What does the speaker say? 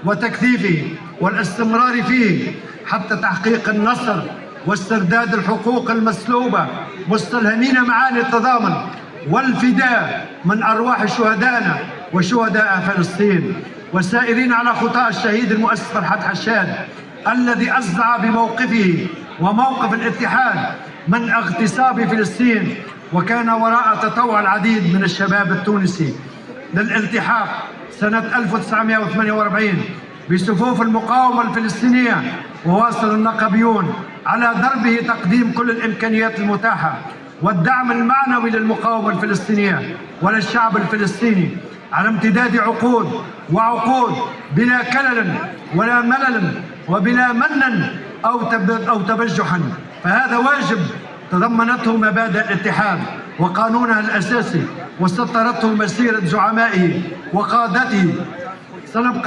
وتكثيفه والاستمرار فيه حتى تحقيق النصر واسترداد الحقوق المسلوبة، مستلهمين معاني التضامن والفداء من أرواح شهدائنا وشهداء فلسطين، وسائرين على خطى الشهيد المؤسس فرحات حشاد الذي أسرع بموقفه وموقف الاتحاد من اغتصاب فلسطين، وكان وراء تطوع العديد من الشباب التونسي للالتحاق سنة 1948 بصفوف المقاومة الفلسطينية، وواصل النقبيون على دربه تقديم كل الإمكانيات المتاحة والدعم المعنوي للمقاومة الفلسطينية وللشعب الفلسطيني على امتداد عقود وعقود بلا كلل ولا ملل وبلا من أو تبجح. فهذا واجب تضمنته مبادئ الاتحاد وقانونها الأساسي وسطرته مسيرة زعمائه وقادته. سنبقى